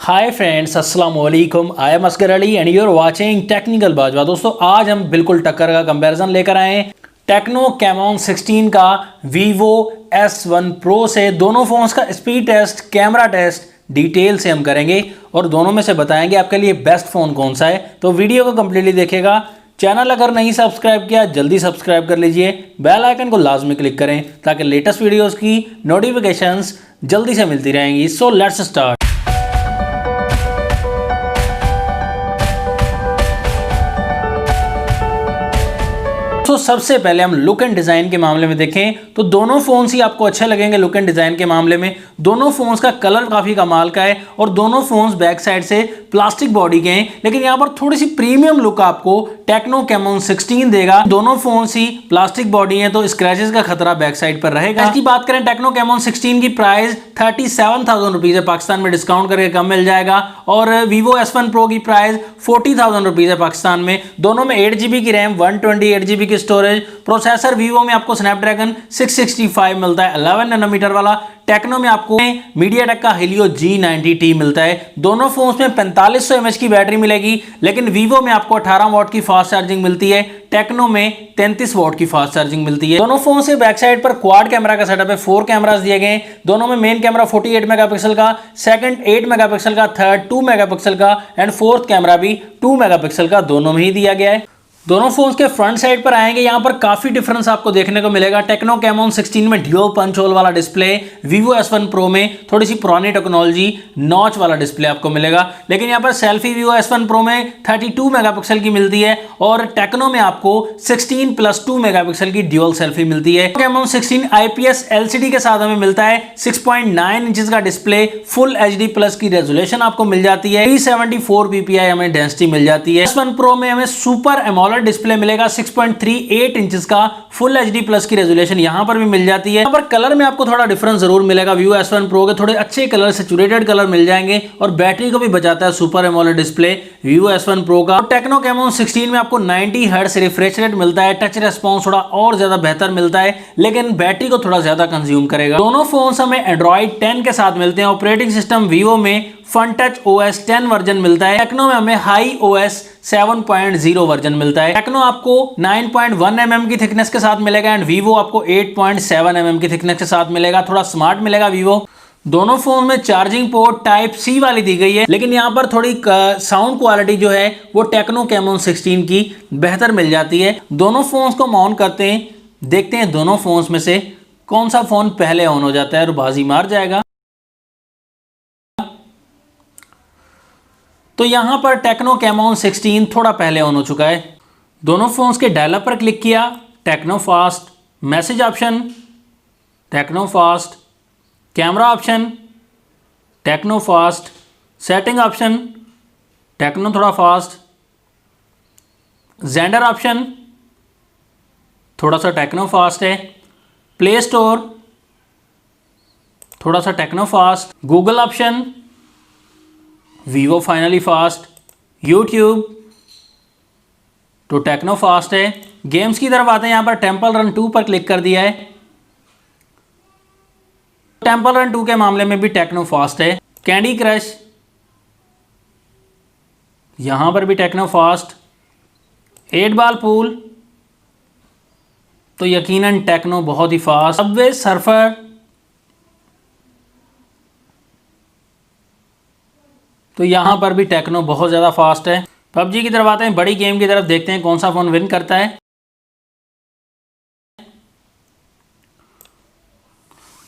हाय friends, अस्सलाम वालेकुम। I am Asgar Ali and you are watching technical Bajwa. दोस्तों, आज हम बिल्कुल टक्कर का कंपैरिजन लेकर आए हैं टेक्नो कैमॉन 16 का वीवो S1 Pro से। दोनों फोन्स का speed test, camera test detail से हम करेंगे और दोनों में से बताएंगे आपके लिए बेस्ट फ़ोन कौन सा है। तो वीडियो को कंप्लीटली देखिएगा। चैनल अगर नहीं सब्सक्राइब किया जल्दी सब्सक्राइब कर लीजिए, बेल आइकन को लाजमी क्लिक करें ताकि लेटेस्ट वीडियोस की नोटिफिकेशंस जल्दी से मिलती रहेंगी। So let's start. तो सबसे पहले हम लुक एंड डिज़ाइन के मामले में देखें तो दोनों फ़ोन्स ही आपको अच्छे लगेंगे। लुक एंड डिज़ाइन के मामले में दोनों फ़ोन्स का कलर काफ़ी कमाल का है और दोनों फ़ोन्स बैक साइड से प्लास्टिक बॉडी के हैं, लेकिन यहाँ पर थोड़ी सी प्रीमियम लुक आपको टेक्नो कैमॉन 16 देगा। दोनों फ़ोन्स ही प्लास्टिक बॉडी हैं तो स्क्रैचेस का खतरा बैक साइड पर रहेगा। इसकी बात करें टेक्नो कैमॉन 16 की प्राइस 37,000 रुपीज़ है, पाकिस्तान में डिस्काउंट करके कम मिल जाएगा। और वीवो S1 Pro की प्राइस 40,000 रुपीज़ है पाकिस्तान में। दोनों में 8GB की रैम, 128GB की स्टोरेज। प्रोसेसर वीवो में आपको स्नैपड्रैगन 665 मिलता है 11 नैनोमीटर वाला। टेक्नो में आपको मीडियाटेक का हेलियो G90T मिलता है। दोनों फोन्स में 4500 mAh की बैटरी मिलेगी, लेकिन वीवो में आपको 18 वाट की फास्ट चार्जिंग मिलती है, टेक्नो में 33 वाट की फास्ट चार्जिंग मिलती है। दोनों फोन से बैक साइड पर क्वाड कैमरा का सेटअप है, 4 कैमरास दिए गए। दोनों में मेन कैमरा 48 मेगापिक्सल का, सेकंड 8 मेगापिक्सल का, थर्ड 2 मेगापिक्सल का एंड फोर्थ कैमरा भी 2 मेगापिक्सल का दोनों में ही दिया गया है। दोनों फोन्स के फ्रंट साइड पर आएंगे, यहाँ पर काफी डिफरेंस आपको देखने को मिलेगा। टेक्नो कैमॉन 16 में ड्यूल पंच होल वाला डिस्प्ले, वीवो S1 Pro में थोड़ी सी पुरानी टेक्नोलॉजी नॉच वाला डिस्प्ले आपको मिलेगा। लेकिन यहाँ पर सेल्फी वीवो S1 Pro में 32 मेगापिक्सल की मिलती है और टेक्नो में आपको 16+2 मेगापिक्सल की ड्यूल सेल्फी मिलती है। कैमॉन 16 IPS LCD के साथ हमें मिलता है 6.9 इंचेस का डिस्प्ले, फुल HD+ की रेजोल्यूशन आपको मिल जाती है, 374 ppi हमें डेंसिटी मिल जाती है। S1 Pro में हमें सुपर एमोलेड डिस्प्ले मिलेगा, 6.38 इंचेस का, फुल HD+ की रेजोल्यूशन यहां पर भी मिल जाती है। यहां पर कलर में आपको थोड़ा डिफरेंस जरूर मिलेगा। वीवो S1 Pro के थोड़े अच्छे कलर, सैचुरेटेड कलर मिल जाएंगे और बैटरी को भी बचाता है super AMOLED display Vivo S1 Pro का। टेक्नो कैमॉन 16 में आपको 90 हर्ट्ज रिफ्रेश रेट मिलता है, टच रेस्पॉन्स थोड़ा और ज्यादा बेहतर मिलता है, लेकिन बैटरी को थोड़ा ज्यादा कंज्यूम करेगा। दोनों फोन हमें एंड्रॉइड 10 के साथ मिलते हैं। ऑपरेटिंग सिस्टम वीवो में फनटच OS 10 वर्जन मिलता है, टेक्नो में हमें हाई OS 7.0 वर्जन मिलता है। टेक्नो आपको 9.1 mm की थिकनेस के साथ मिलेगा एंड वीवो आपको 8.7 mm की थिकनेस के साथ मिलेगा। थोड़ा स्मार्ट मिलेगा वीवो। दोनों फोन में चार्जिंग पोर्ट टाइप C वाली दी गई है, लेकिन यहाँ पर थोड़ी साउंड क्वालिटी जो है वो टेक्नो कैमॉन 16 की बेहतर मिल जाती है। दोनों फोन्स को माउंट करते हैं, देखते हैं दोनों फोन्स में से कौन सा फोन पहले ऑन हो जाता है और बाजी मार जाएगा। तो यहां पर टेक्नो कैमॉन 16 थोड़ा पहले ऑन हो चुका है। दोनों फोन्स के डायलअप पर क्लिक किया, Tecno fast, message option, Tecno fast, camera option, Tecno fast, setting option, Tecno थोड़ा फास्ट, जेंडर ऑप्शन, थोड़ा सा टेक्नो फास्ट है, प्ले स्टोर, थोड़ा सा Tecno fast, Google option, Vivo finally fast, YouTube तो टेक्नो फास्ट है। Games की तरफ आते हैं, यहां पर टेम्पल रन 2 पर क्लिक कर दिया है। टेम्पल रन 2 के मामले में भी टेक्नो फास्ट है। कैंडी क्रश, यहां पर भी टेक्नो फास्ट। 8 बॉल पूल तो यकीनन टेक्नो बहुत ही फास्ट। सबवे सर्फर तो यहां पर भी टेक्नो बहुत ज़्यादा फास्ट है। PUBG की तरफ आते हैं, बड़ी गेम की तरफ देखते हैं कौन सा फ़ोन विन करता है।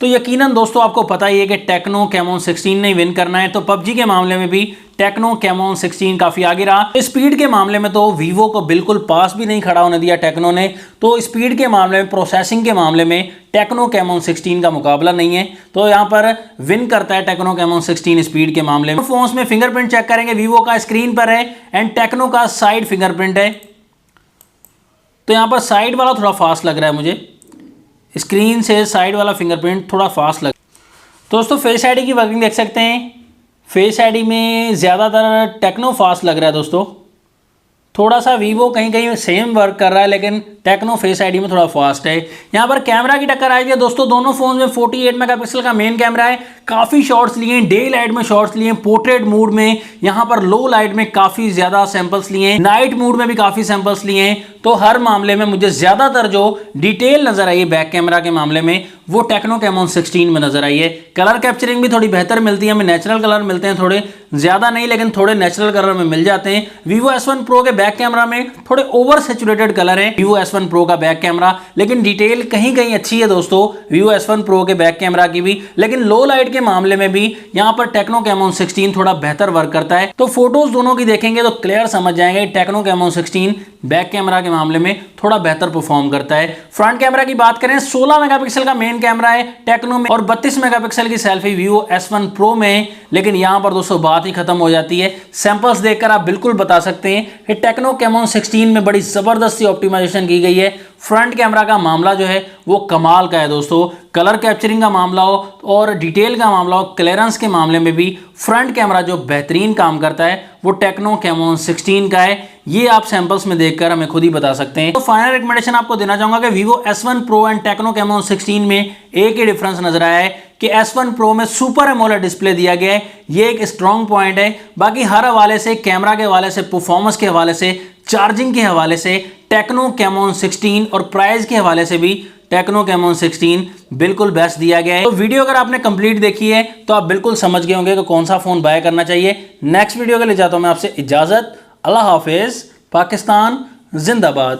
तो यकीनन दोस्तों आपको पता ही है कि टेक्नो कैमॉन 16 ने विन करना है। तो PUBG के मामले में भी टेक्नो कैमॉन 16 काफ़ी आगे रहा। स्पीड के मामले में तो वीवो को बिल्कुल पास भी नहीं खड़ा होने दिया टेक्नो ने। तो स्पीड के मामले में, प्रोसेसिंग के मामले में टेक्नो कैमॉन 16 का मुकाबला नहीं है। तो यहाँ पर विन करता है टेक्नो कैमॉन 16 स्पीड के मामले में। फोन्स में फिंगरप्रिंट चेक करेंगे, वीवो का स्क्रीन पर है एंड टेक्नो का साइड फिंगरप्रिंट है। तो यहाँ पर साइड वाला थोड़ा फास्ट लग रहा है मुझे, स्क्रीन से साइड वाला फिंगरप्रिंट थोड़ा फास्ट लग। दोस्तों फेस आईडी की वर्किंग देख सकते हैं, फेस आईडी में ज़्यादातर टेक्नो फास्ट लग रहा है दोस्तों, थोड़ा सा वीवो कहीं कहीं सेम वर्क कर रहा है, लेकिन टेक्नो फेस आईडी में थोड़ा फास्ट है। यहाँ पर कैमरा की टक्कर आएगी दोस्तों, दोनों फोन में 48 मेगापिक्सल का मेन कैमरा है। काफी शॉट्स लिए, डे लाइट में शॉट्स लिए, पोर्ट्रेट मोड में, यहाँ पर लो लाइट में काफी ज्यादा सैंपल्स लिए, नाइट मोड में भी काफी सैंपल्स लिए। तो हर मामले में मुझे ज्यादातर जो डिटेल नजर आई है बैक कैमरा के मामले में वो टेक्नो कैमोन 16 में नजर आई है। कलर कैप्चरिंग भी थोड़ी बेहतर मिलती है, हमें नेचुरल कलर मिलते हैं, थोड़े ज्यादा नहीं लेकिन थोड़े नेचुरल कलर में मिल जाते हैं। Vivo S1 Pro के बैक कैमरा में थोड़े ओवर सैचुरेटेड कलर है Vivo S1 Pro का बैक कैमरा, लेकिन डिटेल कहीं कहीं अच्छी है दोस्तों Vivo S1 Pro के बैक कैमरा की भी। लेकिन लो लाइट के मामले में भी यहाँ पर टेक्नो कैमोन 16 थोड़ा बेहतर वर्क करता है। तो फोटोज दोनों की देखेंगे तो क्लियर समझ जाएंगे टेक्नो कैमोन 16 बैक कैमरा के मामले में थोड़ा बेहतर परफॉर्म करता है। फ्रंट कैमरा की बात करें 16 मेगापिक्सल का मेन कैमरा है टेक्नो में और 32 मेगापिक्सल की सेल्फी Vivo S1 Pro में। लेकिन यहां पर दोस्तों बात ही खत्म हो जाती है, सैंपल्स देखकर आप बिल्कुल बता सकते हैं कि टेक्नो कैमोन 16 में बड़ी जबरदस्ती ऑप्टिमाइजेशन की गई है। फ्रंट कैमरा का मामला जो है वो कमाल का है दोस्तों, कलर कैप्चरिंग का मामला हो और डिटेल का मामला हो, क्लियरेंस के मामले में भी फ्रंट कैमरा जो बेहतरीन काम करता है वो टेक्नो कैमोन 16 का है। ये आप सैंपल्स में देखकर हमें खुद ही बता सकते हैं। तो फाइनल रिकमेंडेशन आपको देना चाहूंगा कि Vivo S1 Pro and techno Camon 16 में एक ही डिफरेंस नजर आया है कि S1 Pro में सुपर एमोलेड डिस्प्ले दिया गया है, ये एक स्ट्रॉन्ग पॉइंट है। बाकी हर हवाले से, कैमरा के हवाले से, परफॉर्मेंस के हवाले से, चार्जिंग के हवाले से टेक्नो कैमोन 16 और प्राइस के हवाले से भी टेक्नो कैमोन 16 बिल्कुल बेस्ट दिया गया है। तो वीडियो अगर आपने कंप्लीट देखी है तो आप बिल्कुल समझ गए होंगे कि कौन सा फोन बाय करना चाहिए। नेक्स्ट वीडियो के लिए चाहता हूं मैं आपसे इजाजत। अल्लाह हाफिज, पाकिस्तान जिंदाबाद।